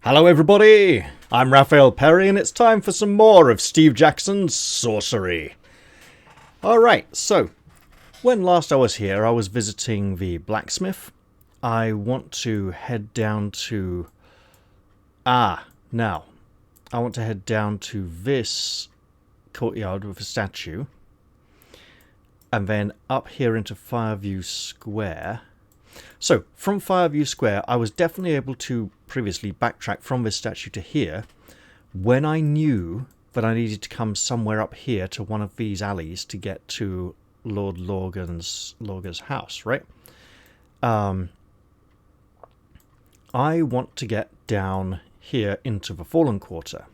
Hello everybody, I'm Raphael Perry and it's time for some more of Steve Jackson's Sorcery. Alright, so when last I was here I was visiting the blacksmith. I want to head down to... now. I want to head down to this courtyard with a statue. And then up here into Fireview Square. So, from Fireview Square, I was definitely able to previously backtrack from this statue to here when I knew that I needed to come somewhere up here to one of these alleys to get to Lord Lorga's house, right? I want to get down here into the Fallen Quarter.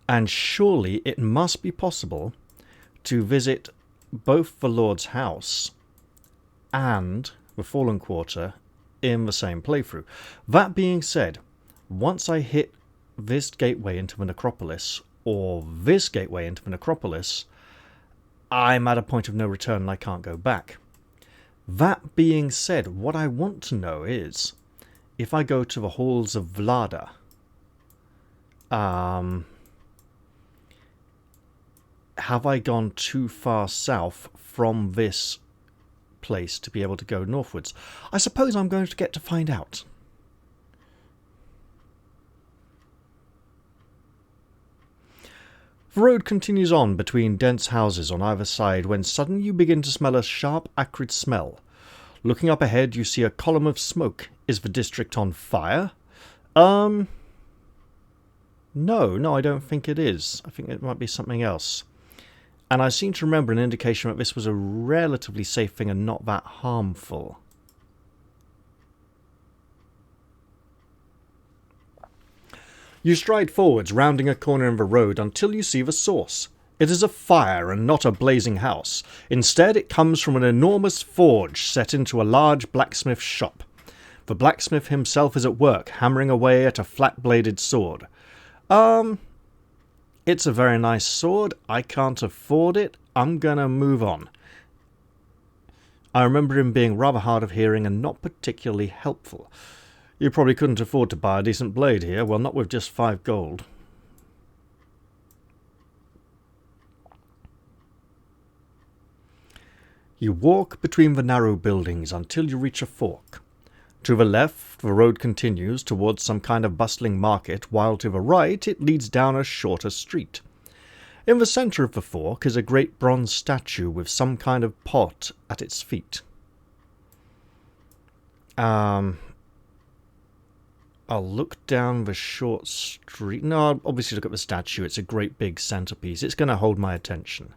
And surely it must be possible to visit both the Lord's house and the Fallen Quarter in the same playthrough. That being said, once I hit this gateway into the necropolis, or this gateway into the necropolis, I'm at a point of no return and I can't go back. That being said, what I want to know is, if I go to the halls of Vlada, have I gone too far south from this place to be able to go northwards? I suppose I'm going to get to find out. The road continues on between dense houses on either side when suddenly you begin to smell a sharp, acrid smell. Looking up ahead, you see a column of smoke. Is the district on fire? No, I don't think it is. I think it might be something else. And I seem to remember an indication that this was a relatively safe thing and not that harmful. You stride forwards, rounding a corner in the road until you see the source. It is a fire and not a blazing house. Instead, it comes from an enormous forge set into a large blacksmith shop. The blacksmith himself is at work, hammering away at a flat-bladed sword. It's a very nice sword. I can't afford it. I'm gonna move on. I remember him being rather hard of hearing and not particularly helpful. You probably couldn't afford to buy a decent blade here. Well, not with just 5 gold. You walk between the narrow buildings until you reach a fork. To the left, the road continues towards some kind of bustling market, while to the right it leads down a shorter street. In the centre of the fork is a great bronze statue with some kind of pot at its feet. I'll look down the short street. No, I'll obviously look at the statue. It's a great big centerpiece. It's going to hold my attention.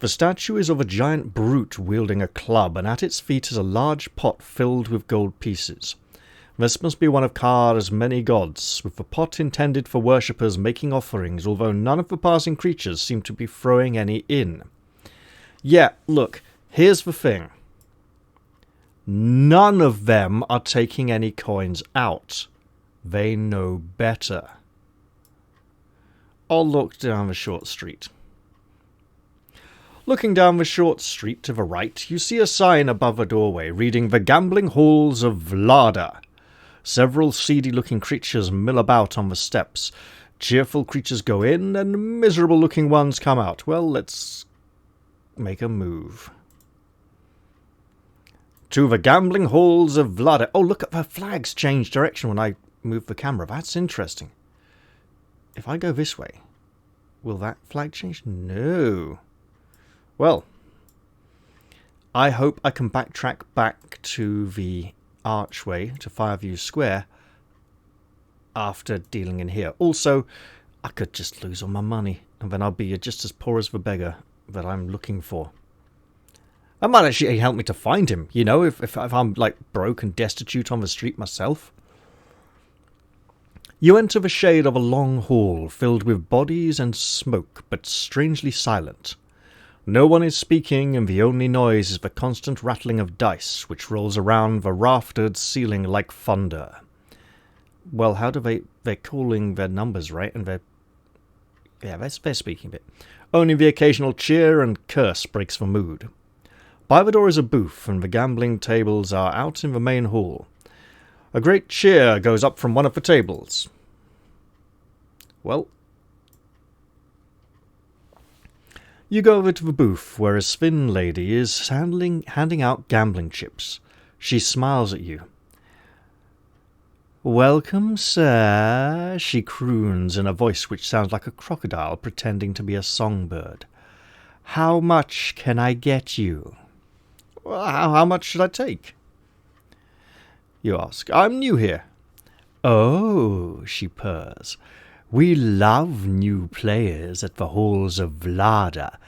The statue is of a giant brute wielding a club, and at its feet is a large pot filled with gold pieces. This must be one of Khare's many gods, with the pot intended for worshippers making offerings, although none of the passing creatures seem to be throwing any in. Yeah, look, here's the thing. None of them are taking any coins out. They know better. I'll look down the short street. Looking down the short street to the right, you see a sign above a doorway reading The Gambling Halls of Vlada. Several seedy-looking creatures mill about on the steps. Cheerful creatures go in, and miserable-looking ones come out. Well, let's make a move. To the Gambling Halls of Vlada. Oh, look at the flags change direction when I move the camera. That's interesting. If I go this way, will that flag change? No. Well, I hope I can backtrack back to the archway, to Fireview Square, after dealing in here. Also, I could just lose all my money, and then I'll be just as poor as the beggar that I'm looking for. That might actually help me to find him, you know, if I'm, like, broke and destitute on the street myself. You enter the shade of a long hall filled with bodies and smoke, but strangely silent. No one is speaking, and the only noise is the constant rattling of dice, which rolls around the raftered ceiling like thunder. Well, how do they're calling their numbers, right? And they're speaking a bit. Only the occasional cheer and curse breaks the mood. By the door is a booth, and the gambling tables are out in the main hall. A great cheer goes up from one of the tables. Well, you go over to the booth where a Sphin lady is handing out gambling chips. She smiles at you. "Welcome, sir," she croons in a voice which sounds like a crocodile pretending to be a songbird. "How much can I get you?" "Well, how much should I take?" You ask. "I'm new here." "Oh," she purrs. "We love new players at the halls of Vlada.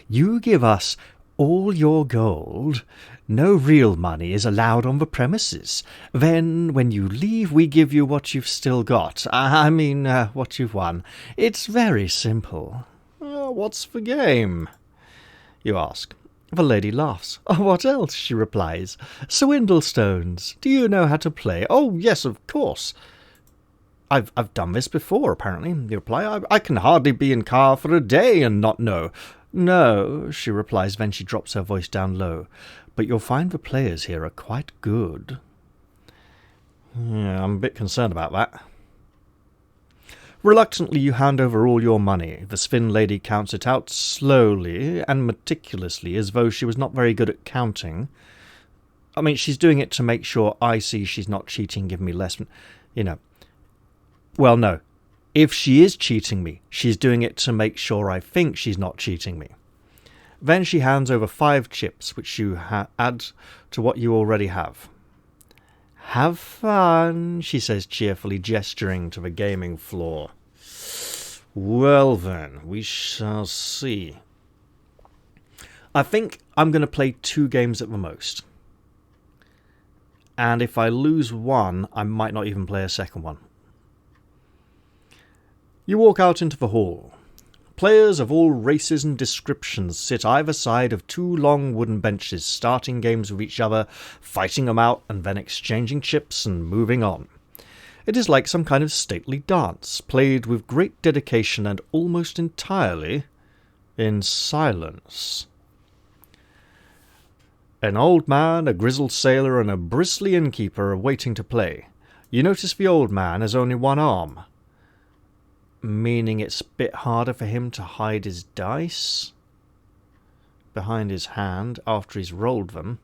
You give us all your gold. No real money is allowed on the premises. Then, when you leave, we give you what you've still got. What you've won. It's very simple." "What's the game?" you ask. The lady laughs. "What else?" she replies. "Swindle stones. Do you know how to play?" "Oh, yes, of course. I've done this before, apparently," you reply. I can hardly be in Khare for a day and not know." "No," she replies, then she drops her voice down low. "But you'll find the players here are quite good." Yeah, I'm a bit concerned about that. Reluctantly, you hand over all your money. The Sphin lady counts it out slowly and meticulously, as though she was not very good at counting. I mean, she's doing it to make sure I see she's not cheating, giving me less, Well, no. If she is cheating me, she's doing it to make sure I think she's not cheating me. Then she hands over 5 chips, which you add to what you already have. "Have fun," she says cheerfully, gesturing to the gaming floor. Well then, we shall see. I think I'm going to play 2 games at the most. And if I lose one, I might not even play a second one. You walk out into the hall. Players of all races and descriptions sit either side of 2 long wooden benches, starting games with each other, fighting them out, and then exchanging chips and moving on. It is like some kind of stately dance, played with great dedication and almost entirely in silence. An old man, a grizzled sailor, and a bristly innkeeper are waiting to play. You notice the old man has only one arm, meaning it's a bit harder for him to hide his dice behind his hand after he's rolled them,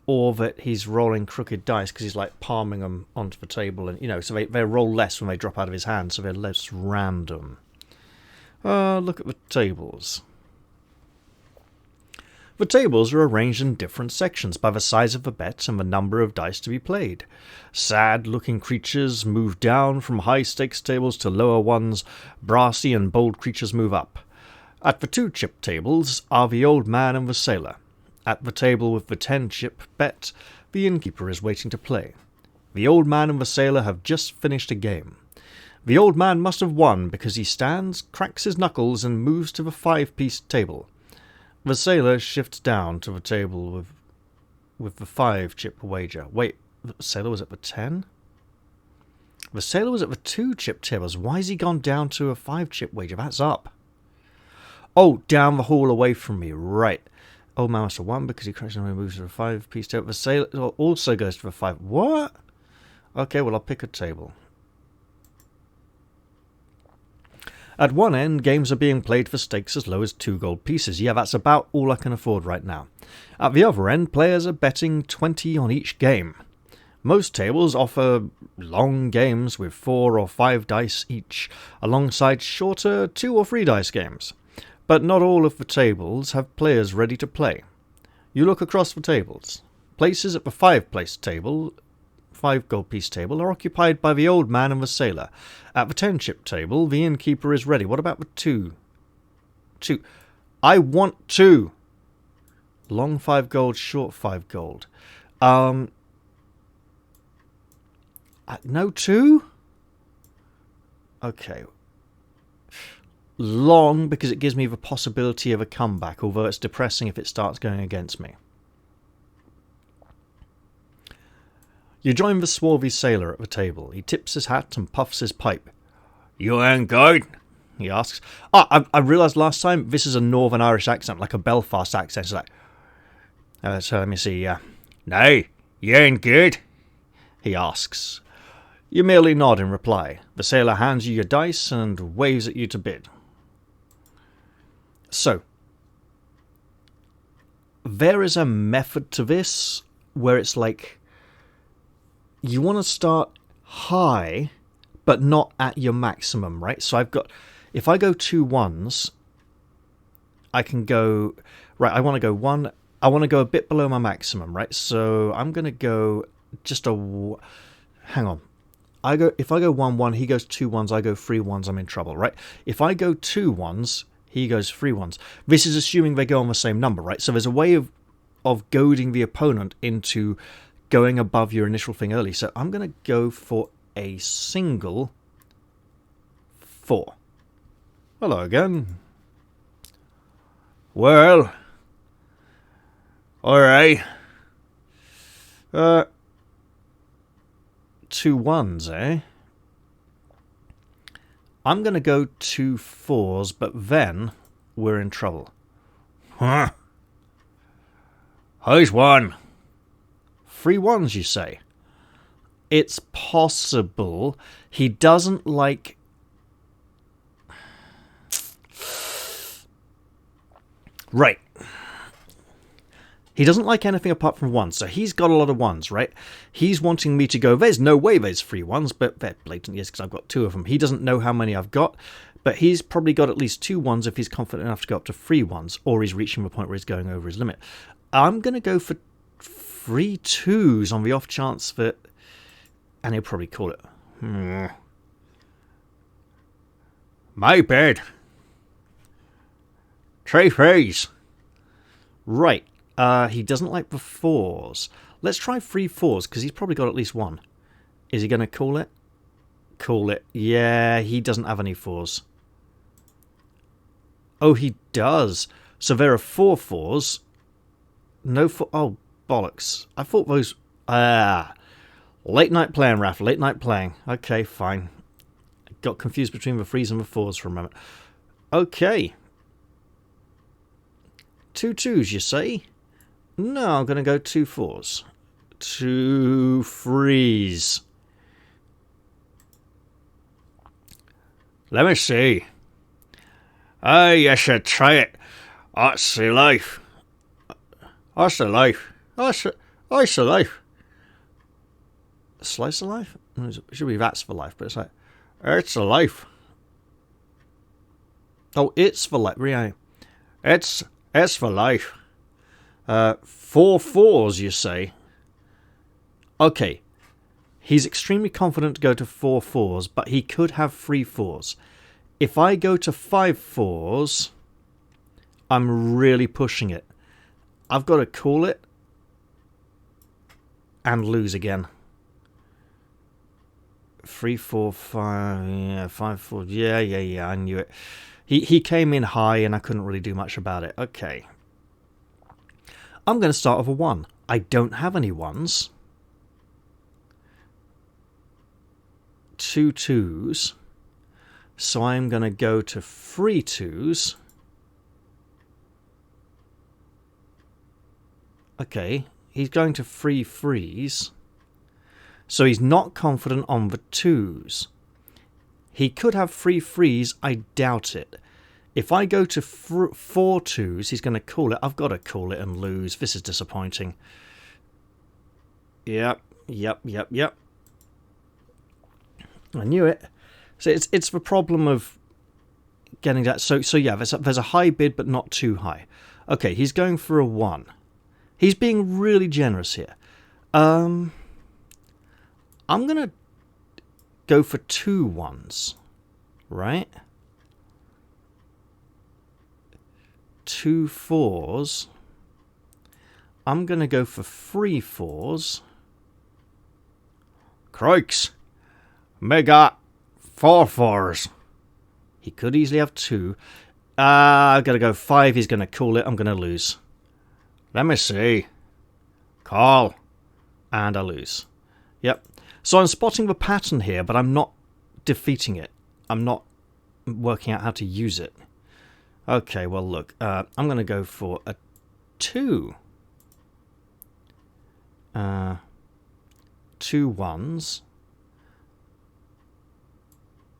or that he's rolling crooked dice because he's like palming them onto the table, and so they roll less when they drop out of his hand, so they're less random. Look at the tables. The tables are arranged in different sections by the size of the bet and the number of dice to be played. Sad-looking creatures move down from high-stakes tables to lower ones. Brassy and bold creatures move up. At the 2-chip tables are the old man and the sailor. At the table with the 10-chip bet, the innkeeper is waiting to play. The old man and the sailor have just finished a game. The old man must have won because he stands, cracks his knuckles, and moves to the 5-piece table. The sailor shifts down to the table with the 5-chip wager. Wait, the sailor was at the 10? The sailor was at the 2-chip tables. Why has he gone down to a 5-chip wager? That's up. Oh, down the hall away from me. Right. Old man must have won because he crashed and moves to the 5-piece table. The sailor also goes to the 5. What? Okay, well, I'll pick a table. At one end, games are being played for stakes as low as 2 gold pieces. Yeah, that's about all I can afford right now. At the other end, players are betting 20 on each game. Most tables offer long games with 4 or 5 dice each, alongside shorter 2 or 3 dice games. But not all of the tables have players ready to play. You look across the tables. Places at the 5 gold piece table are occupied by the old man and the sailor. At the 10-chip table, the innkeeper is ready. What about the 2? 2. I want 2. Long 5 gold, short 5 gold. No 2? Okay. Long, because it gives me the possibility of a comeback, although it's depressing if it starts going against me. You join the swarthy sailor at the table. He tips his hat and puffs his pipe. "You ain't going?" he asks. I realised last time this is a Northern Irish accent, like a Belfast accent. It's like, so let me see. "No, you ain't good." he asks. You merely nod in reply. The sailor hands you your dice and waves at you to bid. So, there is a method to this where it's like you want to start high but not at your maximum, right? So I've got, if I go 2 1s, I can go, right, I want to go 1, I want to go a bit below my maximum, right? So I'm going to go just hang on. If I go 1 1, he goes 2 1s, I go 3 1s, I'm in trouble, right? If I go 2 1s, he goes 3 1s. This is assuming they go on the same number, right? So there's a way of goading the opponent into going above your initial thing early. So I'm going to go for a single 4. Hello again. Well, alright. 2 1s, eh? I'm going to go 2 4s, but then we're in trouble. Huh? Who's 1? 3 1s, you say? It's possible. He doesn't like... Right. He doesn't like anything apart from 1s, so he's got a lot of 1s, right? He's wanting me to go, there's no way there's 3 1s, but there blatantly is because I've got 2 of them. He doesn't know how many I've got, but he's probably got at least 2 1s if he's confident enough to go up to 3 1s, or he's reaching the point where he's going over his limit. I'm going to go for 3 2s on the off chance that... And he'll probably call it. My bad. 3 3s. Right. He doesn't like the 4s. Let's try 3 4s, because he's probably got at least 1. Is he going to call it? Call it. Yeah, he doesn't have any 4s. Oh, he does. So there are 4 4s. No 4... Oh, bollocks. I thought those... Late night playing, Raph. Late night playing. Okay, fine. Got confused between the 3s and the 4s for a moment. Okay. 2 2s, you say? No, I'm going to go 2 4s. 2 3s. Let me see. I should try it. That's the life. That's the life. That's the life. Slice of life? It should be that's for life, but it's like, it's a life. Oh, it's for life. Really? It's for life. 4 4s, you say? Okay. He's extremely confident to go to 4 4s, but he could have 3 4s. If I go to 5 4s, I'm really pushing it. I've got to call it and lose again. 3 4 5, yeah, 5 4, yeah, I knew it. He came in high and I couldn't really do much about it. Okay. I'm going to start with a 1. I don't have any 1s. 2 2s. So I'm going to go to 3 2s. Okay, he's going to 3 3s. So he's not confident on the 2s. He could have 3 3s, I doubt it. If I go to 4 2s, he's going to call it. I've got to call it and lose. This is disappointing. Yep. I knew it. So it's the problem of getting that. So yeah, there's a high bid, but not too high. Okay, he's going for a 1. He's being really generous here. I'm going to go for 2 1s, right? 2 4s. I'm going to go for 3 4s. Crikes. Mega 4 4s. He could easily have 2. I've got to go 5. He's going to call it. I'm going to lose. Let me see. Call. And I lose. Yep. So I'm spotting the pattern here, but I'm not defeating it. I'm not working out how to use it. Okay, well, look. I'm going to go for a 2. two ones.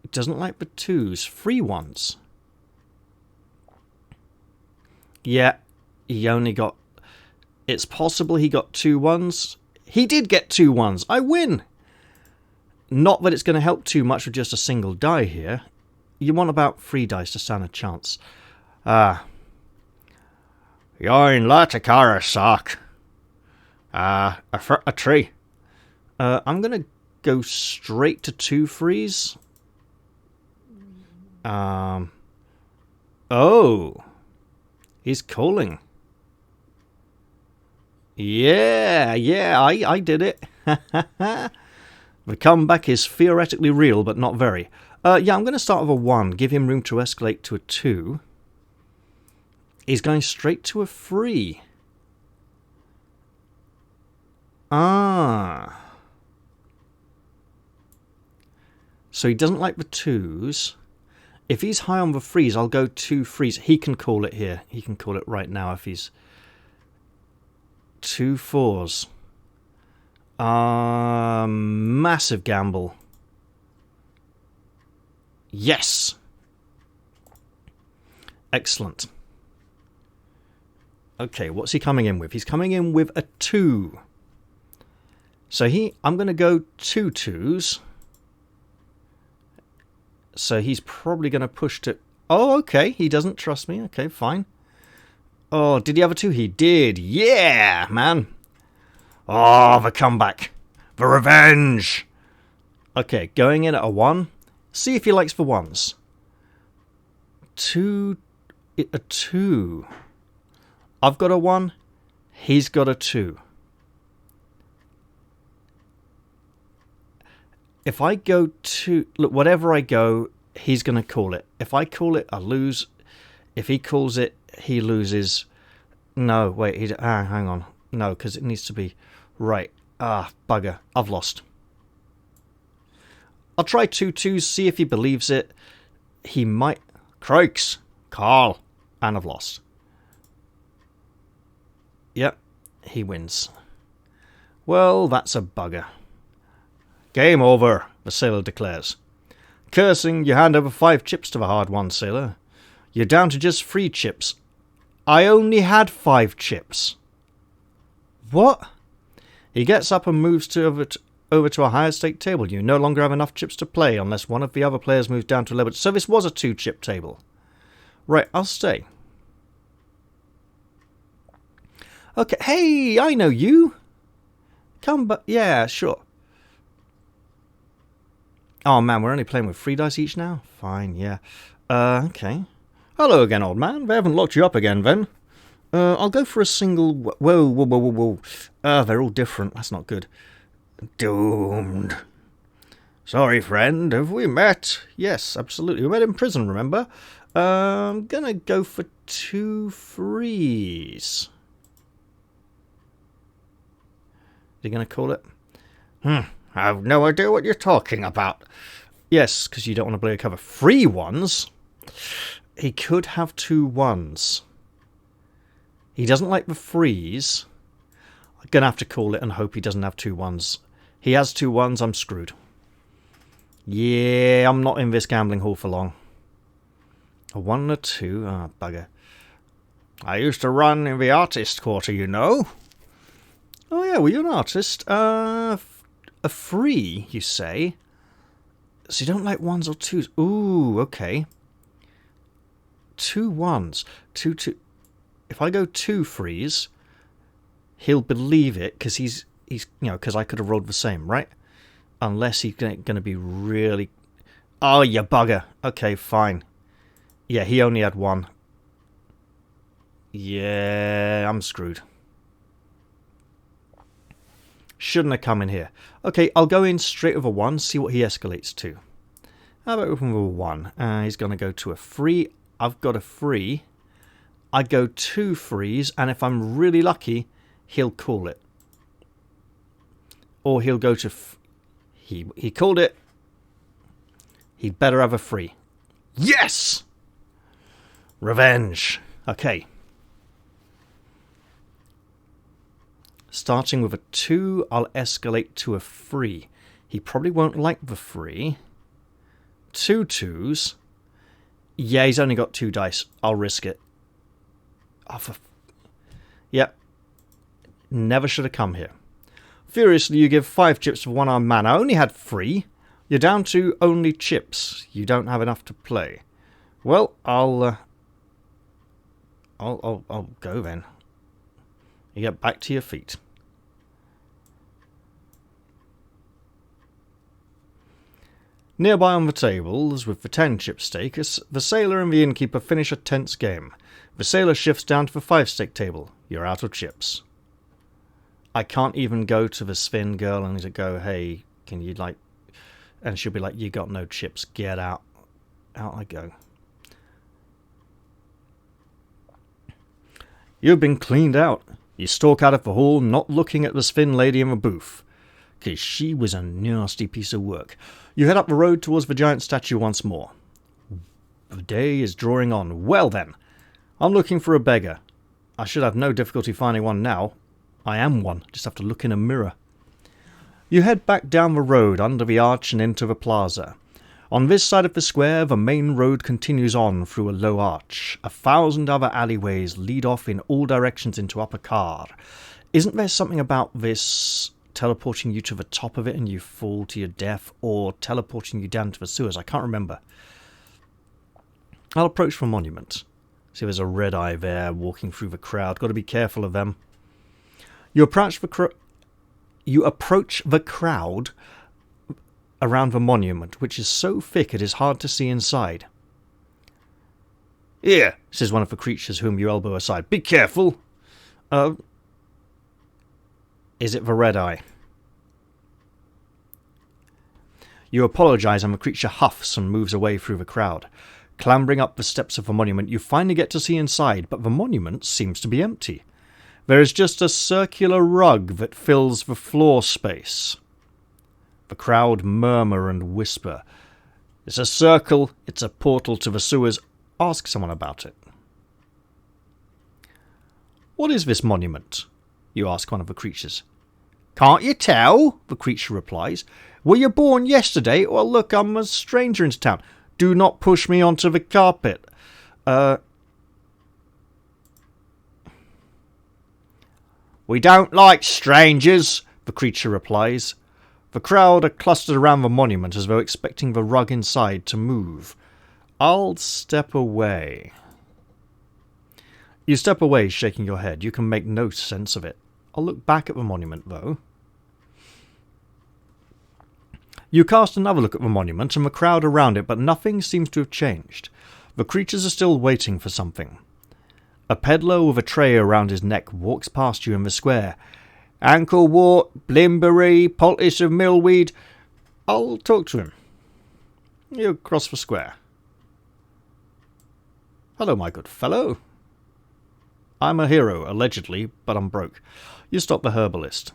He doesn't like the twos. Free ones. Yeah, he only got... It's possible he got two ones. He did get two ones. I win! Not that it's going to help too much with just a single die here. You want about 3 dice to stand a chance. You're in Latakara, sock. A tree. I'm going to go straight to 2 frees. Oh. He's calling. Yeah, I did it. The comeback is theoretically real, but not very. Yeah, I'm going to start with a 1. Give him room to escalate to a 2. He's going straight to a 3. Ah. So he doesn't like the 2s. If he's high on the 3s, I'll go 2 3s. He can call it here. He can call it right now if he's... 2 4s. Massive gamble. Yes. Excellent. Okay, what's he coming in with? He's coming in with a 2. So I'm going to go 2 2s. So he's probably going to push to... Oh, okay. He doesn't trust me. Okay, fine. Oh, did he have a 2? He did. Yeah, man. Oh, the comeback. The revenge. Okay, going in at a 1. See if he likes the 1s. 2... A 2. I've got a 1. He's got a 2. If I go to... Look, whatever I go, he's going to call it. If I call it, I lose. If he calls it, he loses. No, wait. Hang on. No, because it needs to be... Right. Bugger. I've lost. I'll try 2 2s, see if he believes it. He might... Croaks. Carl. And I've lost. Yep. He wins. Well, that's a bugger. Game over, the sailor declares. Cursing, you hand over 5 chips to the hard one, sailor. You're down to just 3 chips. I only had 5 chips. What? He gets up and moves over to a higher stake table. You no longer have enough chips to play unless one of the other players moves down to a level. So this was a 2-chip table. Right, I'll stay. Okay, hey, I know you. Come back. Yeah, sure. Oh, man, we're only playing with 3 dice each now? Fine, yeah. Okay. Hello again, old man. They haven't locked you up again, then. I'll go for a single... Whoa. They're all different. That's not good. Doomed. Sorry, friend. Have we met? Yes, absolutely. We met in prison, remember? I'm gonna go for 2 3s. Is he gonna call it? I have no idea what you're talking about. Yes, because you don't want to play a cover. 3 1s? He could have 2 1s. He doesn't like the 3s. I'm going to have to call it and hope he doesn't have 2 1s. He has 2 1s, I'm screwed. Yeah, I'm not in this gambling hall for long. A 1 and a 2? Ah, bugger. I used to run in the artist quarter, you know. Oh yeah, well, you're an artist. A 3, you say? So you don't like 1s or 2s? Ooh, okay. 2 1s. 2 2. If I go 2 3s, he'll believe it because he's because I could have rolled the same, right? Unless he's going to be really... Oh, you bugger. Okay, fine. Yeah, he only had 1. Yeah, I'm screwed. Shouldn't have come in here. Okay, I'll go in straight with a 1, see what he escalates to. How about open with a 1? He's going to go to a 3. I've got a 3. I go 2 3s, and if I'm really lucky, he'll call it. Or he'll go to... He called it. He'd better have a 3. Yes! Revenge. Okay. Starting with a 2, I'll escalate to a 3. He probably won't like the 3. 2 2s. Yeah, he's only got 2 dice. I'll risk it. Oh, yep. Never should have come here. Furiously, you give 5 chips for 1 armed man. I only had 3. You're down to only chips. You don't have enough to play. Well, I'll go then. You get back to your feet. Nearby on the tables, with the 10 chip stakers, the sailor and the innkeeper finish a tense game. The sailor shifts down to the 5 stake table. You're out of chips. I can't even go to the Sven girl and go, hey, can you like... And she'll be like, you got no chips, get out. Out I go. You've been cleaned out. You stalk out of the hall, not looking at the Sven lady in the booth. Because she was a nasty piece of work. You head up the road towards the giant statue once more. The day is drawing on. Well then, I'm looking for a beggar. I should have no difficulty finding one now. I am one, just have to look in a mirror. You head back down the road under the arch and into the plaza. On this side of the square, the main road continues on through a low arch. 1,000 other alleyways lead off in all directions into Upper Khare. Isn't there something about this teleporting you to the top of it and you fall to your death, or teleporting you down to the sewers? I can't remember. I'll approach the monument. See, there's a red eye there walking through the crowd. Got to be careful of them. You approach the crowd around the monument, which is so thick it is hard to see inside. Here, says one of the creatures whom you elbow aside. Be careful. Is it the red eye? You apologize and the creature huffs and moves away through the crowd. Clambering up the steps of the monument, you finally get to see inside, but the monument seems to be empty. There is just a circular rug that fills the floor space. The crowd murmur and whisper. It's a circle, it's a portal to the sewers. Ask someone about it. What is this monument? You ask one of the creatures. Can't you tell? The creature replies. Were you born yesterday? Well, look, I'm a stranger in town. Do not push me onto the carpet. We don't like strangers, the creature replies. The crowd are clustered around the monument as though expecting the rug inside to move. I'll step away. You step away, shaking your head. You can make no sense of it. I'll look back at the monument, though. You cast another look at the monument and the crowd around it, but nothing seems to have changed. The creatures are still waiting for something. A peddler with a tray around his neck walks past you in the square. Ankle-wart, blimberry, poultice of millweed. I'll talk to him. You cross the square. Hello, my good fellow. I'm a hero, allegedly, but I'm broke. You stop the herbalist.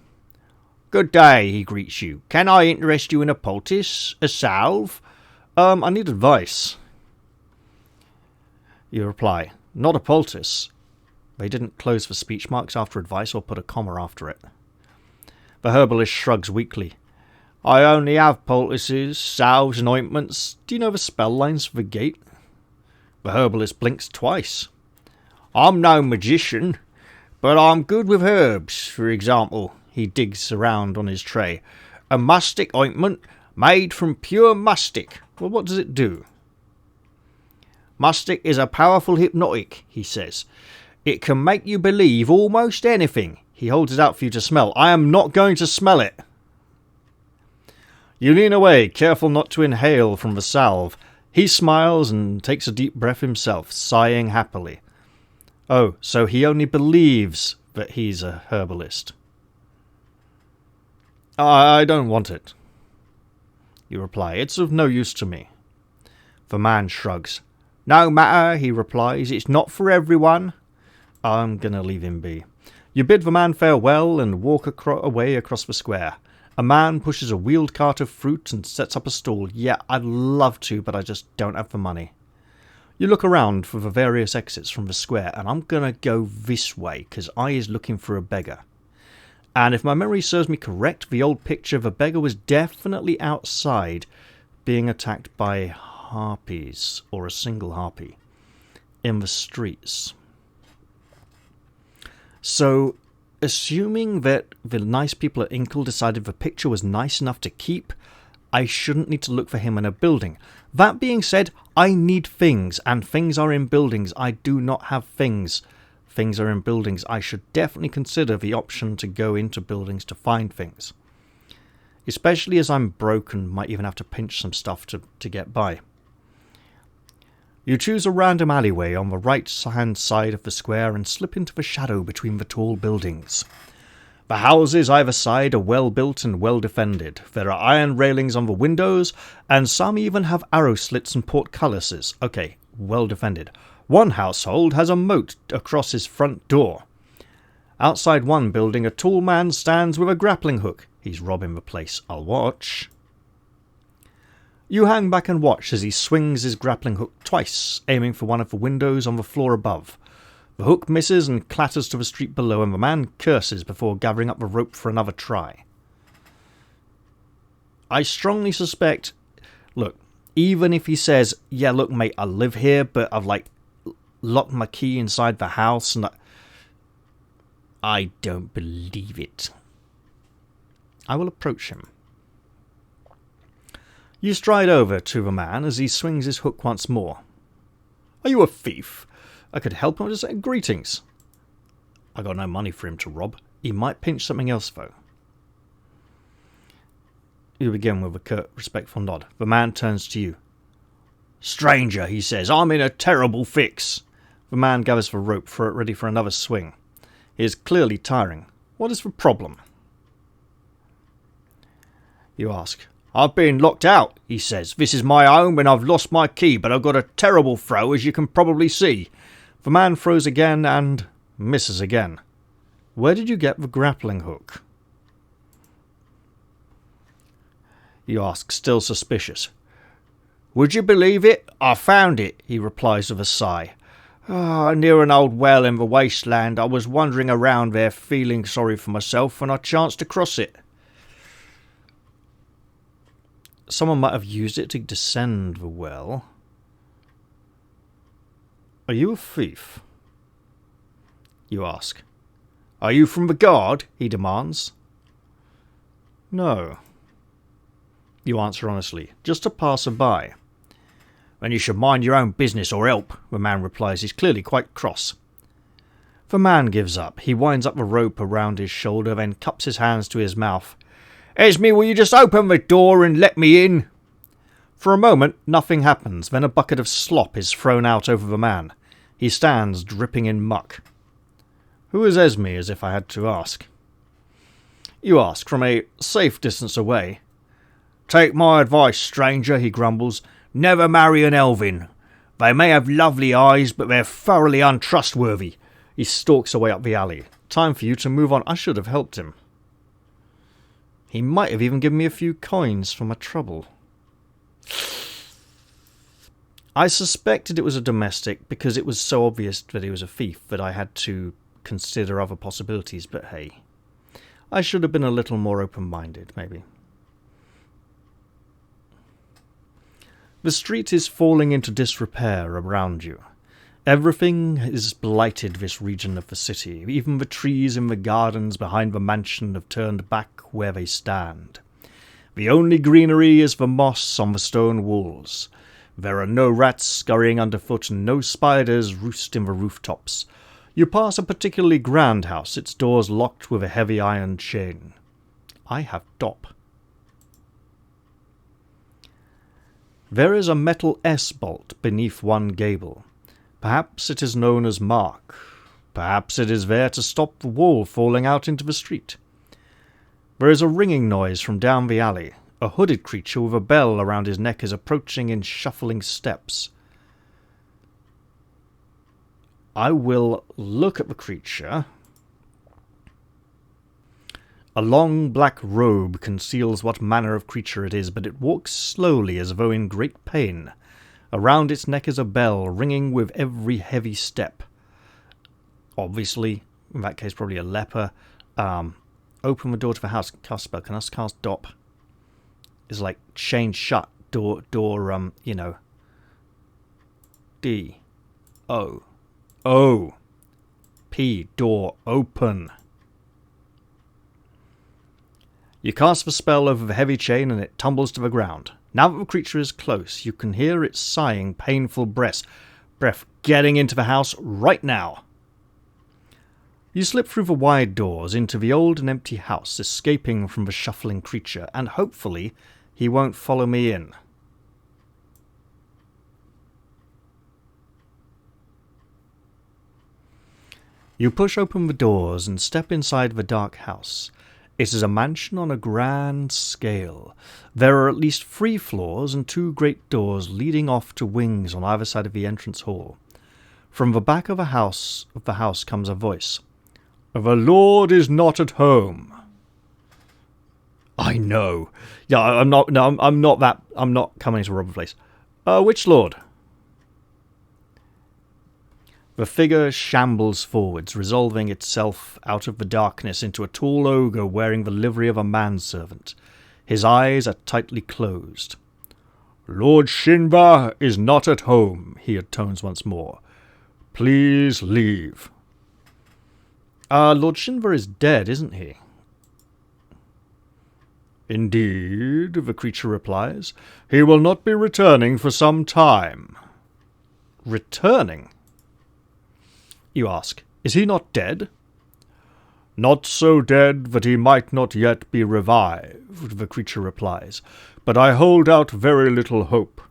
Good day, he greets you. Can I interest you in a poultice? A salve? I need advice. You reply, not a poultice. They didn't close the speech marks after advice or put a comma after it. The herbalist shrugs weakly. I only have poultices, salves and ointments. Do you know the spell lines for the gate? The herbalist blinks twice. I'm no magician, but I'm good with herbs. For example, he digs around on his tray. A mustic ointment made from pure mustic. Well, what does it do? Mustic is a powerful hypnotic, he says. It can make you believe almost anything. He holds it out for you to smell. I am not going to smell it. You lean away, careful not to inhale from the salve. He smiles and takes a deep breath himself, sighing happily. Oh, so he only believes that he's a herbalist. I don't want it. You reply, it's of no use to me. The man shrugs. No matter, he replies, it's not for everyone. I'm going to leave him be. You bid the man farewell and walk away across the square. A man pushes a wheeled cart of fruit and sets up a stall. Yeah, I'd love to, but I just don't have the money. You look around for the various exits from the square, and I'm going to go this way, because I is looking for a beggar. And if my memory serves me correct, the old picture of a beggar was definitely outside being attacked by harpies, or a single harpy, in the streets. So, assuming that the nice people at Inkle decided the picture was nice enough to keep, I shouldn't need to look for him in a building. That being said, I need things, and things are in buildings. I do not have things. Things are in buildings. I should definitely consider the option to go into buildings to find things. Especially as I'm broke and might even have to pinch some stuff to get by. You choose a random alleyway on the right-hand side of the square and slip into the shadow between the tall buildings. The houses either side are well built and well defended. There are iron railings on the windows, and some even have arrow slits and portcullises. Okay, well defended. One household has a moat across his front door. Outside one building, a tall man stands with a grappling hook. He's robbing the place. I'll watch. You hang back and watch as he swings his grappling hook twice, aiming for one of the windows on the floor above. The hook misses and clatters to the street below, and the man curses before gathering up the rope for another try. I strongly suspect... Look, even if he says, yeah, look, mate, I live here, but I've, locked my key inside the house, and I don't believe it. I will approach him. You stride over to the man as he swings his hook once more. Are you a thief? I could help him with just saying greetings. I got no money for him to rob. He might pinch something else, though. You begin with a curt, respectful nod. The man turns to you. Stranger, he says, I'm in a terrible fix. The man gathers the rope ready for another swing. He is clearly tiring. What is the problem? You ask. I've been locked out, he says. This is my home and I've lost my key, but I've got a terrible throw, as you can probably see. The man throws again and misses again. Where did you get the grappling hook? You ask, still suspicious. Would you believe it? I found it, he replies with a sigh. Near an old well in the wasteland. I was wandering around there feeling sorry for myself when I chanced to cross it. Someone might have used it to descend the well. Are you a thief? You ask. Are you from the guard? He demands. No. You answer honestly. Just a passer-by. Then you should mind your own business or help, the man replies. He's clearly quite cross. The man gives up. He winds up the rope around his shoulder, then cups his hands to his mouth. Esme, will you just open the door and let me in? For a moment, nothing happens. Then a bucket of slop is thrown out over the man. He stands, dripping in muck. Who is Esme, as if I had to ask? You ask, from a safe distance away. Take my advice, stranger, he grumbles. Never marry an elven. They may have lovely eyes, but they're thoroughly untrustworthy. He stalks away up the alley. Time for you to move on. I should have helped him. He might have even given me a few coins for my trouble. I suspected it was a domestic because it was so obvious that he was a thief that I had to consider other possibilities, but hey. I should have been a little more open-minded, maybe. The street is falling into disrepair around you. Everything is blighted this region of the city. Even the trees in the gardens behind the mansion have turned back where they stand. The only greenery is the moss on the stone walls. There are no rats scurrying underfoot and no spiders roost in the rooftops. You pass a particularly grand house, its doors locked with a heavy iron chain. I have Dop. There is a metal S-bolt beneath one gable. Perhaps it is known as Mark. Perhaps it is there to stop the wall falling out into the street. There is a ringing noise from down the alley. A hooded creature with a bell around his neck is approaching in shuffling steps. I will look at the creature. A long black robe conceals what manner of creature it is, but it walks slowly as though in great pain. Around its neck is a bell, ringing with every heavy step. Obviously, in that case, probably a leper, open the door to the house. Cast spell. Can I cast Dop? It's like chain shut. Door, you know. D. O. O. P. Door open. You cast the spell over the heavy chain and it tumbles to the ground. Now that the creature is close, you can hear its sighing, painful breath getting into the house right now. You slip through the wide doors into the old and empty house, escaping from the shuffling creature, and hopefully he won't follow me in. You push open the doors and step inside the dark house. It is a mansion on a grand scale. There are at least 3 floors and 2 great doors leading off to wings on either side of the entrance hall. From the back of the house comes a voice. "The Lord is not at home." I know. Yeah, I'm not. No, I'm not that. I'm not coming to rob the place. Which Lord? The figure shambles forwards, resolving itself out of the darkness into a tall ogre wearing the livery of a manservant. His eyes are tightly closed. "Lord Shinba is not at home," he intones once more. "Please leave." Lord Shinba is dead, isn't he? "Indeed," the creature replies. "He will not be returning for some time." Returning? You ask, "Is he not dead?" "Not so dead that he might not yet be revived," the creature replies, "but I hold out very little hope.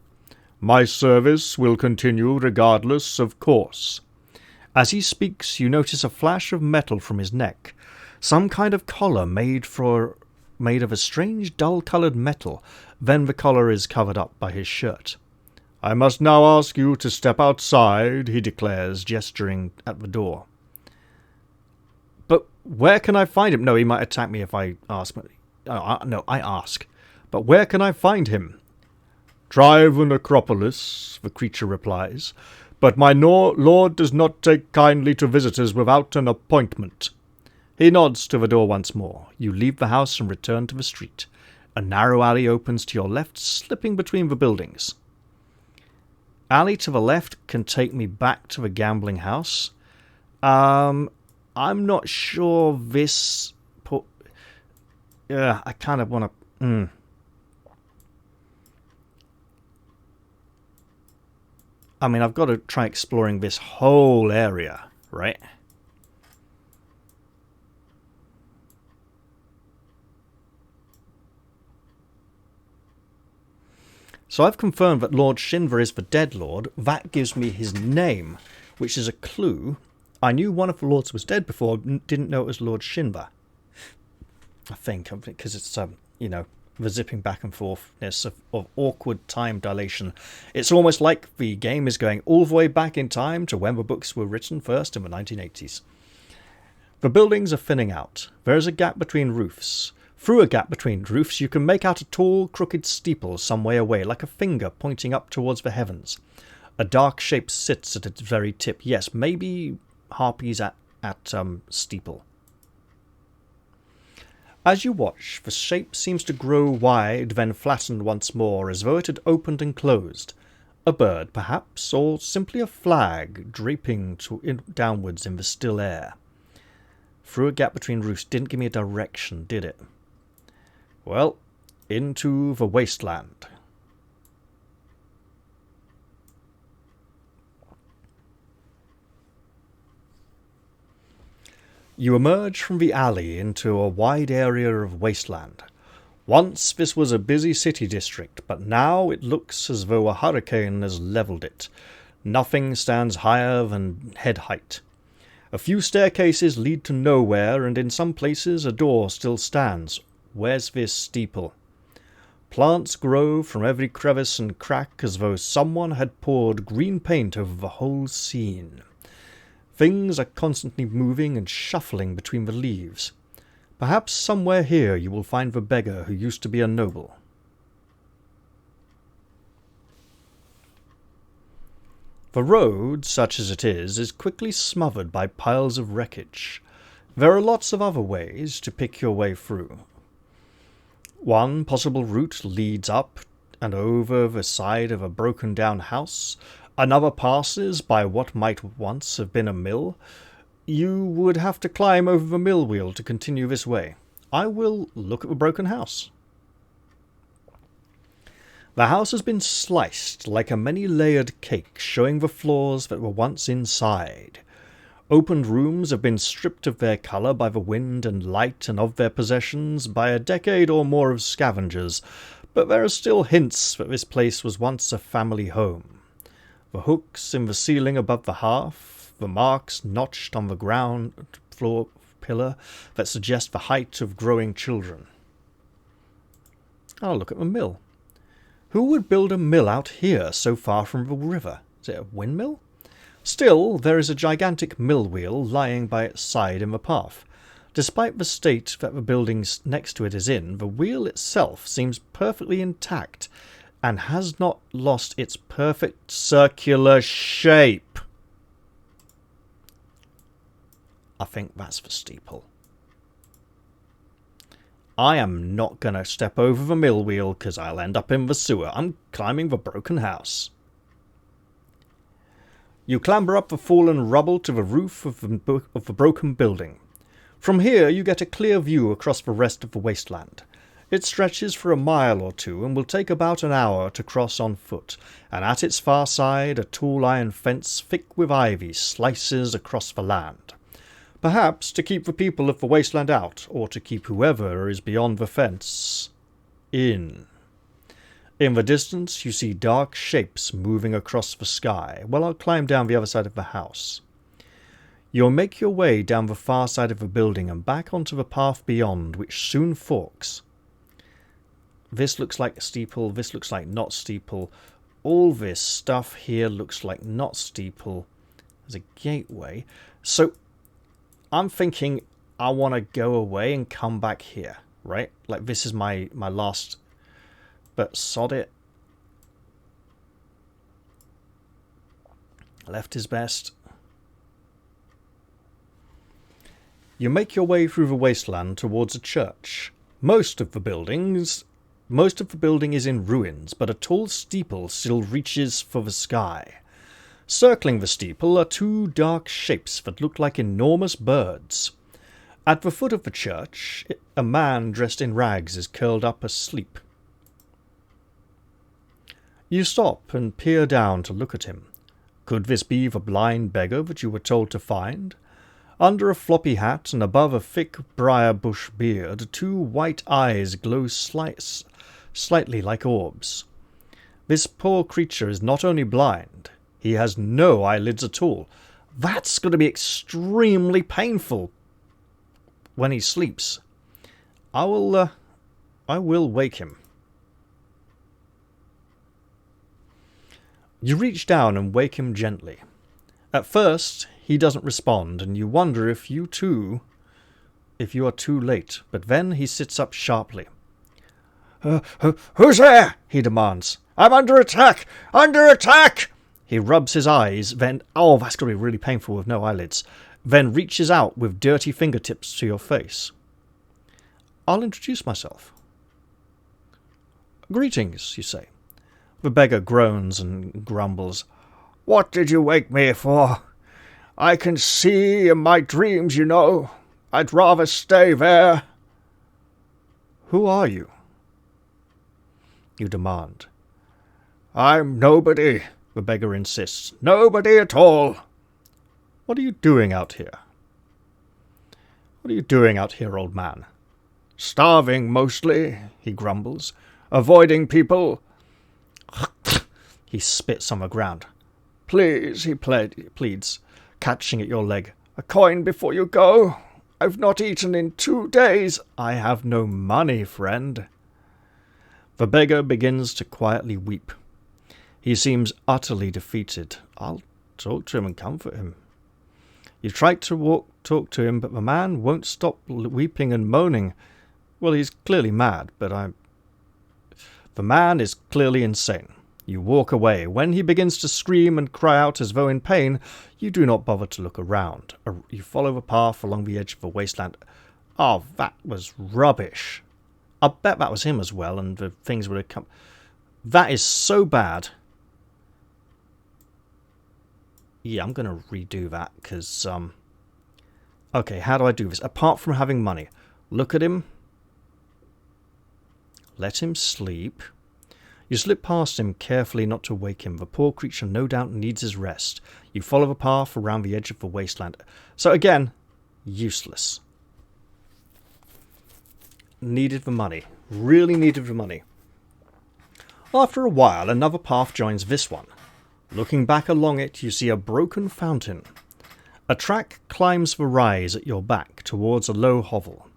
My service will continue regardless, of course." As he speaks, you notice a flash of metal from his neck, some kind of collar made of a strange dull-coloured metal. Then the collar is covered up by his shirt. "I must now ask you to step outside," he declares, gesturing at the door. "But where can I find him?" No, he might attack me if I ask. No, I ask. "But where can I find him?" "Try the necropolis," the creature replies. "But my lord does not take kindly to visitors without an appointment." He nods to the door once more. You leave the house and return to the street. A narrow alley opens to your left, slipping between the buildings. Alley to the left can take me back to the gambling house. I'm not sure this... I kind of want to... I mean, I've got to try exploring this whole area, right? So I've confirmed that Lord Shinva is the dead lord. That gives me his name, which is a clue. I knew one of the lords was dead before, didn't know it was Lord Shinva. I think, because it's, the zipping back and forthness of awkward time dilation. It's almost like the game is going all the way back in time to when the books were written first in the 1980s. The buildings are thinning out. There is a gap between roofs. Through a gap between roofs, you can make out a tall, crooked steeple some way away, like a finger pointing up towards the heavens. A dark shape sits at its very tip. Yes, maybe harpies at steeple. As you watch, the shape seems to grow wide, then flattened once more, as though it had opened and closed. A bird, perhaps, or simply a flag, draping downwards in the still air. Through a gap between roofs didn't give me a direction, did it? Well, into the wasteland. You emerge from the alley into a wide area of wasteland. Once this was a busy city district, but now it looks as though a hurricane has levelled it. Nothing stands higher than head height. A few staircases lead to nowhere, and in some places a door still stands. Where's this steeple? Plants grow from every crevice and crack as though someone had poured green paint over the whole scene. Things are constantly moving and shuffling between the leaves. Perhaps somewhere here you will find the beggar who used to be a noble. The road, such as it is quickly smothered by piles of wreckage. There are lots of other ways to pick your way through. One possible route leads up and over the side of a broken down house. Another passes by what might once have been a mill. You would have to climb over the mill wheel to continue this way. I will look at the broken house. The house has been sliced like a many-layered cake, showing the floors that were once inside. Opened rooms have been stripped of their colour by the wind and light and of their possessions by a decade or more of scavengers, but there are still hints that this place was once a family home. The hooks in the ceiling above the hearth, the marks notched on the ground floor pillar that suggest the height of growing children. I'll look at the mill. Who would build a mill out here so far from the river? Is it a windmill? Still, there is a gigantic mill wheel lying by its side in the path. Despite the state that the building next to it is in, the wheel itself seems perfectly intact and has not lost its perfect circular shape. I think that's the steeple. I am not going to step over the mill wheel because I'll end up in the sewer. I'm climbing the broken house. You clamber up the fallen rubble to the roof of the broken building. From here you get a clear view across the rest of the wasteland. It stretches for a mile or two and will take about an hour to cross on foot, and at its far side a tall iron fence thick with ivy slices across the land. Perhaps to keep the people of the wasteland out, or to keep whoever is beyond the fence in. In the distance you see dark shapes moving across the sky. Well, I'll climb down the other side of the house. You'll make your way down the far side of the building and back onto the path beyond, which soon forks. This looks like a steeple, this looks like not steeple. All this stuff here looks like not steeple. There's a gateway. So I'm thinking I want to go away and come back here, right? Like this is my last, but sod it. Left is best. You make your way through the wasteland towards a church. Most of the building is in ruins, but a tall steeple still reaches for the sky. Circling the steeple are two dark shapes that look like enormous birds. At the foot of the church, a man dressed in rags is curled up asleep. You stop and peer down to look at him. Could this be the blind beggar that you were told to find? Under a floppy hat and above a thick briar bush beard, two white eyes glow slightly like orbs. This poor creature is not only blind, he has no eyelids at all. That's going to be extremely painful when he sleeps. I will wake him. You reach down and wake him gently. At first, he doesn't respond, and you wonder if you are too late, but then he sits up sharply. Who's there? He demands. I'm under attack! Under attack! He rubs his eyes, then... Oh, that's going to be really painful with no eyelids. Then reaches out with dirty fingertips to your face. I'll introduce myself. Greetings, you say. The beggar groans and grumbles. What did you wake me for? I can see in my dreams, you know. I'd rather stay there. Who are you? You demand. I'm nobody, the beggar insists. Nobody at all. What are you doing out here? What are you doing out here, old man? Starving, mostly, he grumbles. Avoiding people. He spits on the ground. Please, he pleads, catching at your leg. A coin before you go. I've not eaten in 2 days. I have no money, friend. The beggar begins to quietly weep. He seems utterly defeated. I'll talk to him and comfort him. You try to talk to him, but the man won't stop weeping and moaning. Well, he's clearly mad, but the man is clearly insane. You walk away. When he begins to scream and cry out as though in pain, you do not bother to look around. You follow the path along the edge of the wasteland. Oh, that was rubbish. I bet that was him as well, and the things would have come... That is so bad. Yeah, I'm going to redo that, because... Okay, how do I do this? Apart from having money. Look at him. Let him sleep. You slip past him carefully not to wake him. The poor creature no doubt needs his rest. You follow the path around the edge of the wasteland. So again, useless. Needed the money. Really needed the money. After a while, another path joins this one. Looking back along it, you see a broken fountain. A track climbs the rise at your back towards a low hovel.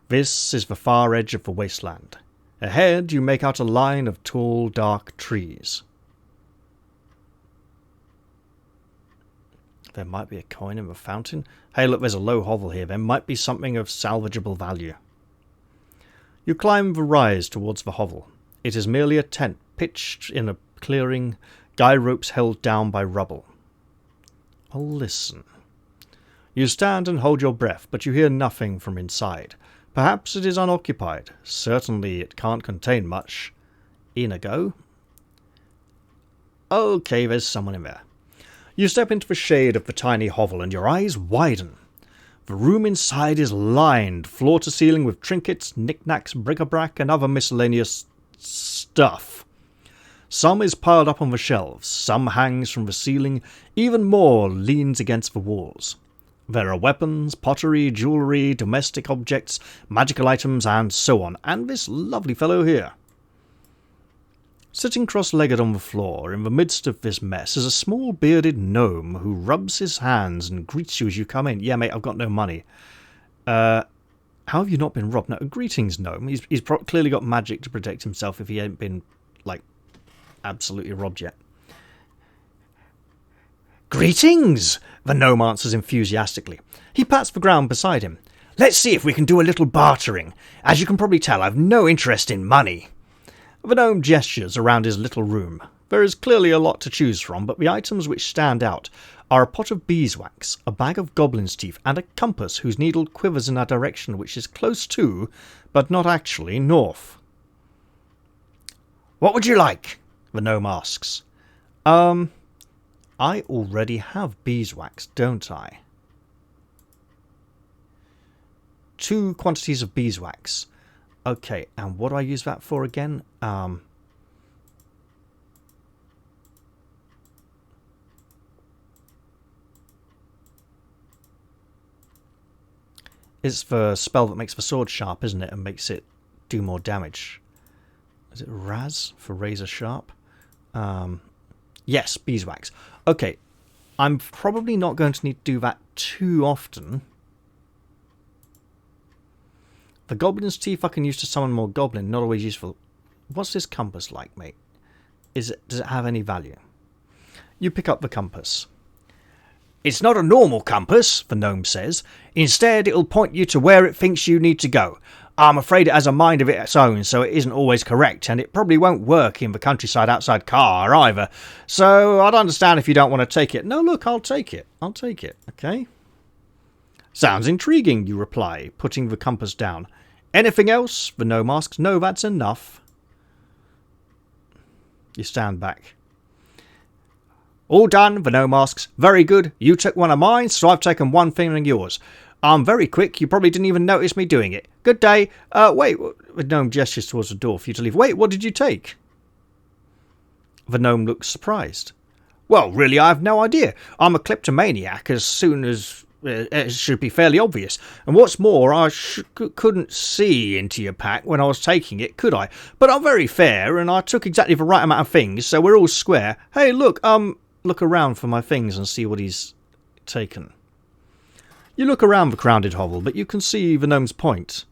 This is the far edge of the wasteland. Ahead, you make out a line of tall, dark trees. There might be a coin in the fountain. Hey, look, there's a low hovel here. There might be something of salvageable value. You climb the rise towards the hovel. It is merely a tent pitched in a clearing, guy ropes held down by rubble. Oh, listen. You stand and hold your breath, but you hear nothing from inside. Perhaps it is unoccupied. Certainly it can't contain much. In a go. Okay, there's someone in there. You step into the shade of the tiny hovel and your eyes widen. The room inside is lined, floor to ceiling, with trinkets, knickknacks, bric-a-brac, and other miscellaneous stuff. Some is piled up on the shelves, some hangs from the ceiling, even more leans against the walls. There are weapons, pottery, jewellery, domestic objects, magical items, and so on. And this lovely fellow here. Sitting cross-legged on the floor, in the midst of this mess, is a small bearded gnome who rubs his hands and greets you as you come in. Yeah, mate, I've got no money. How have you not been robbed? No, greetings, gnome. He's clearly got magic to protect himself if he ain't been, like, absolutely robbed yet. Greetings! The gnome answers enthusiastically. He pats the ground beside him. Let's see if we can do a little bartering. As you can probably tell, I've no interest in money. The gnome gestures around his little room. There is clearly a lot to choose from, but the items which stand out are a pot of beeswax, a bag of goblin's teeth, and a compass whose needle quivers in a direction which is close to, but not actually, north. What would you like? The gnome asks. I already have beeswax, don't I? 2 quantities of beeswax. Okay, and what do I use that for again? It's the spell that makes the sword sharp, isn't it? And makes it do more damage. Is it Raz for razor sharp? Yes, beeswax. Okay, I'm probably not going to need to do that too often. The goblin's teeth I can use to summon more goblin, not always useful. What's this compass like, mate? Does it have any value? You pick up the compass. It's not a normal compass, the gnome says. Instead, it'll point you to where it thinks you need to go. I'm afraid it has a mind of its own, so it isn't always correct, and it probably won't work in the countryside outside Khare either. So I'd understand if you don't want to take it. No, look, I'll take it. I'll take it, okay? Sounds intriguing, you reply, putting the compass down. Anything else? The gnome asks. No, that's enough. You stand back. All done, the gnome asks. Very good. You took one of mine, so I've taken one thing of yours. I'm very quick. You probably didn't even notice me doing it. Good day. Wait. The gnome gestures towards the door for you to leave. Wait, what did you take? The gnome looks surprised. Well, really, I have no idea. I'm a kleptomaniac as soon as... it should be fairly obvious. And what's more, I couldn't see into your pack when I was taking it, could I? But I'm very fair, and I took exactly the right amount of things, so we're all square. Hey, look around for my things and see what he's taken. You look around the crowded hovel, but you can see the gnome's point.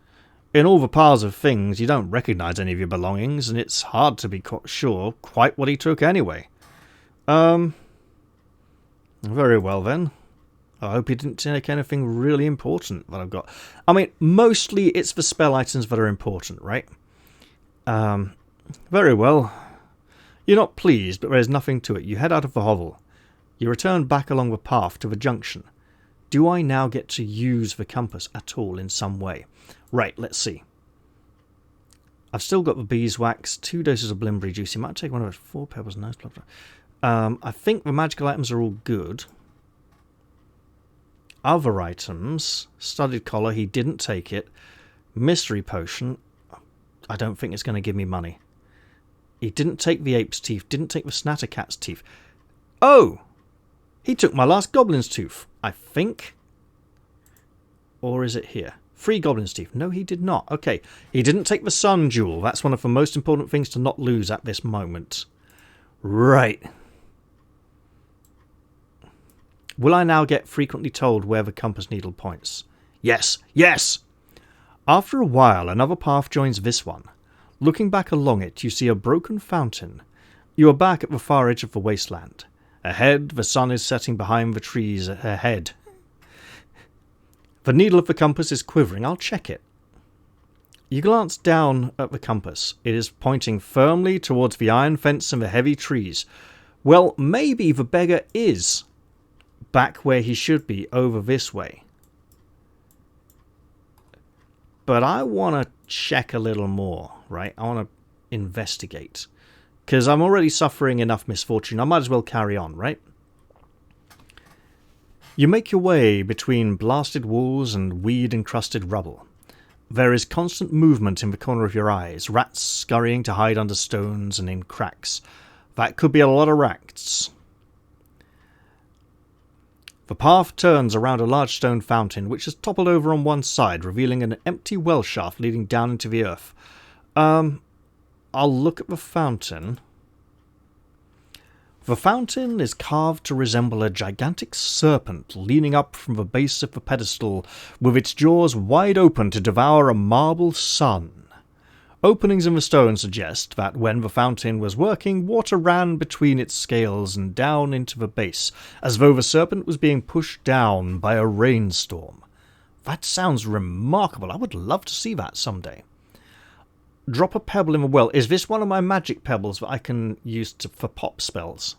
In all the piles of things, you don't recognise any of your belongings, and it's hard to be sure quite what he took anyway. Very well then. I hope he didn't take anything really important that I've got. I mean, mostly it's the spell items that are important, right? Very well. You're not pleased, but there is nothing to it. You head out of the hovel. You return back along the path to the junction. Do I now get to use the compass at all in some way? Right, let's see. I've still got the beeswax, 2 doses of blimberry juice. You might take one of those, 4 pebbles, nice, blah, blah. I think the magical items are all good. Other items, studded collar, he didn't take it. Mystery potion, I don't think it's going to give me money. He didn't take the ape's teeth, didn't take the snattercat's teeth. Oh! He took my last goblin's tooth, I think. Or is it here? 3 goblin's teeth. No, he did not. Okay, he didn't take the sun jewel. That's one of the most important things to not lose at this moment. Right. Will I now get frequently told where the compass needle points? Yes, yes! After a while, another path joins this one. Looking back along it, you see a broken fountain. You are back at the far edge of the wasteland. Ahead, the sun is setting behind the trees ahead. The needle of the compass is quivering. I'll check it. You glance down at the compass. It is pointing firmly towards the iron fence and the heavy trees. Well, maybe the beggar is back where he should be, over this way. But I want to check a little more, right? I want to investigate. Because I'm already suffering enough misfortune. I might as well carry on, right? You make your way between blasted walls and weed-encrusted rubble. There is constant movement in the corner of your eyes, rats scurrying to hide under stones and in cracks. That could be a lot of rats. The path turns around a large stone fountain, which has toppled over on one side, revealing an empty well shaft leading down into the earth. I'll look at the fountain. The fountain is carved to resemble a gigantic serpent leaning up from the base of the pedestal, with its jaws wide open to devour a marble sun. Openings in the stone suggest that when the fountain was working, water ran between its scales and down into the base, as though the serpent was being pushed down by a rainstorm. That sounds remarkable. I would love to see that someday. Drop a pebble in the well. Is this one of my magic pebbles that I can use for pop spells?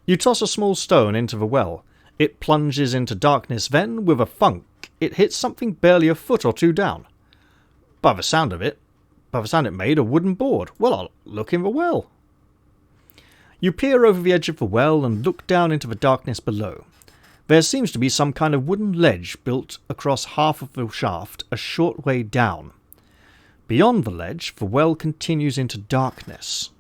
You toss a small stone into the well. It plunges into darkness, then, with a thunk, it hits something barely a foot or 2 down. By the sound it made a wooden board. Well, I'll look in the well. You peer over the edge of the well and look down into the darkness below. There seems to be some kind of wooden ledge built across half of the shaft a short way down. Beyond the ledge, the well continues into darkness.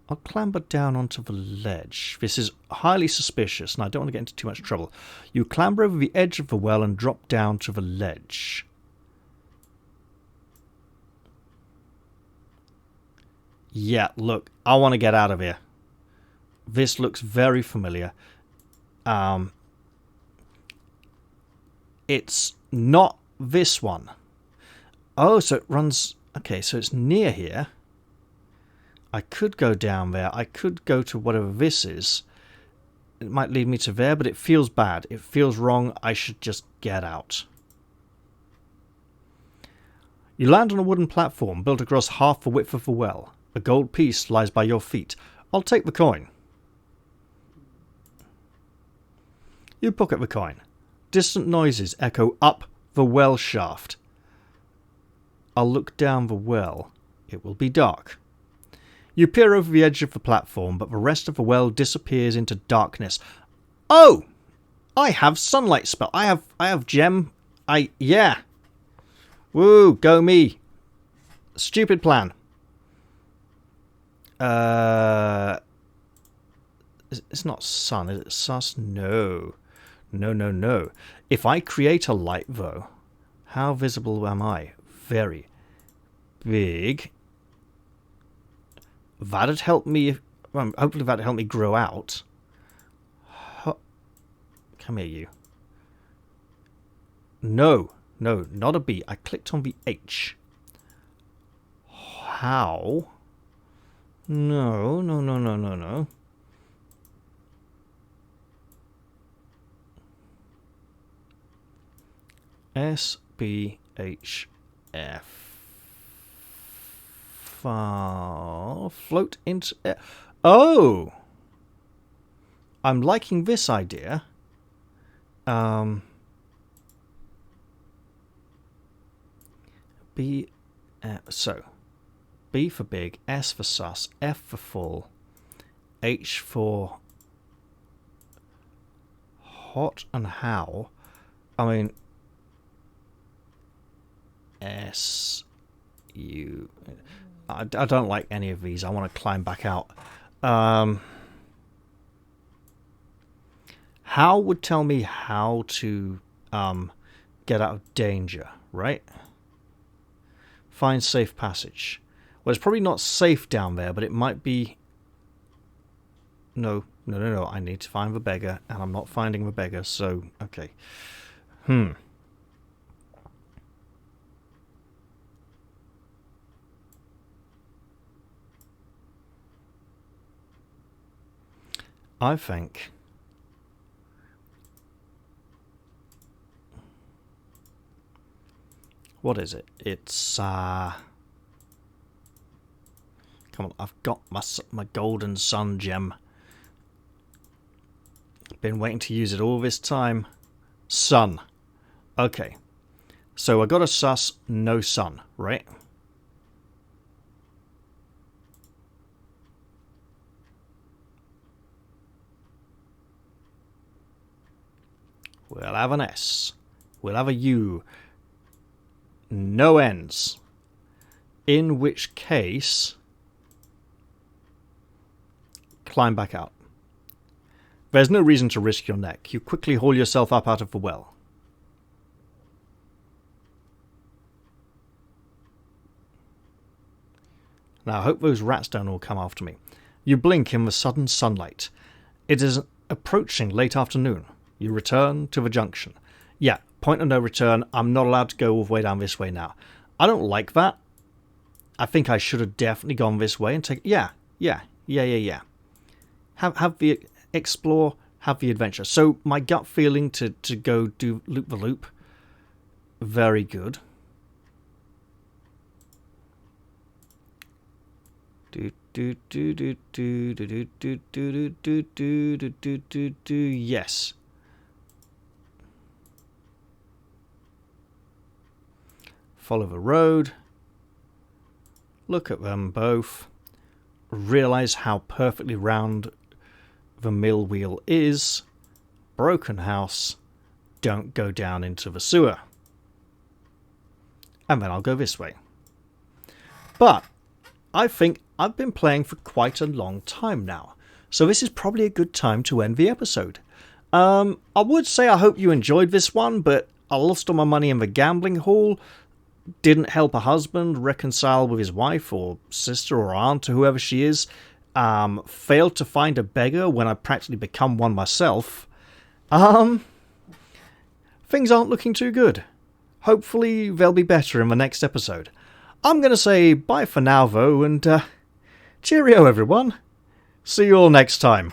I'll clamber down onto the ledge. This is highly suspicious, and I don't want to get into too much trouble. You clamber over the edge of the well and drop down to the ledge. Yeah, look, I want to get out of here. This looks very familiar. It's not this one. Oh, so it runs... Okay, so it's near here. I could go down there. I could go to whatever this is. It might lead me to there, but it feels bad. It feels wrong. I should just get out. You land on a wooden platform built across half the width of the well. A gold piece lies by your feet. I'll take the coin. You pocket the coin. Distant noises echo up the well shaft. I'll look down the well. It will be dark. You peer over the edge of the platform, but the rest of the well disappears into darkness. Oh! I have sunlight spell. I have gem. Yeah. Woo, go me. Stupid plan. It's not sun, is it sus? No. No. If I create a light, though, how visible am I? Very big. That'd help me. Hopefully that'd help me grow out. Come here, you. No, not a B. I clicked on the H. How? No. S, B, H, F. float into... Oh! I'm liking this idea. So, B for big, S for sus, F for full, H for hot and how. I mean, S, U. I don't like any of these. I want to climb back out. How would tell me how to get out of danger, right? Find safe passage. Well, it's probably not safe down there, but it might be... No. I need to find the beggar, and I'm not finding the beggar, so... Okay. I think... What is it? It's, Come on, I've got my golden sun gem. Been waiting to use it all this time. Sun. Okay. So I got a sus, no sun, right? We'll have an S. We'll have a U. No ends. In which case... Climb back out. There's no reason to risk your neck. You quickly haul yourself up out of the well. Now, I hope those rats don't all come after me. You blink in the sudden sunlight. It is approaching late afternoon. You return to the junction. Yeah, point of no return. I'm not allowed to go all the way down this way now. I don't like that. I think I should have definitely gone this way and take... Yeah. Have the explore, have the adventure. So my gut feeling to go do loop the loop. Very good. Yes. Follow the road. Look at them both. Realize how perfectly round the mill wheel is. Broken house. Don't go down into the sewer. And then I'll go this way. But I think I've been playing for quite a long time now. So this is probably a good time to end the episode. I would say I hope you enjoyed this one, but I lost all my money in the gambling hall. Didn't help a husband reconcile with his wife or sister or aunt or whoever she is. Failed to find a beggar when I practically become one myself. Things aren't looking too good. Hopefully they'll be better in the next episode. I'm going to say bye for now though, and cheerio everyone. See you all next time.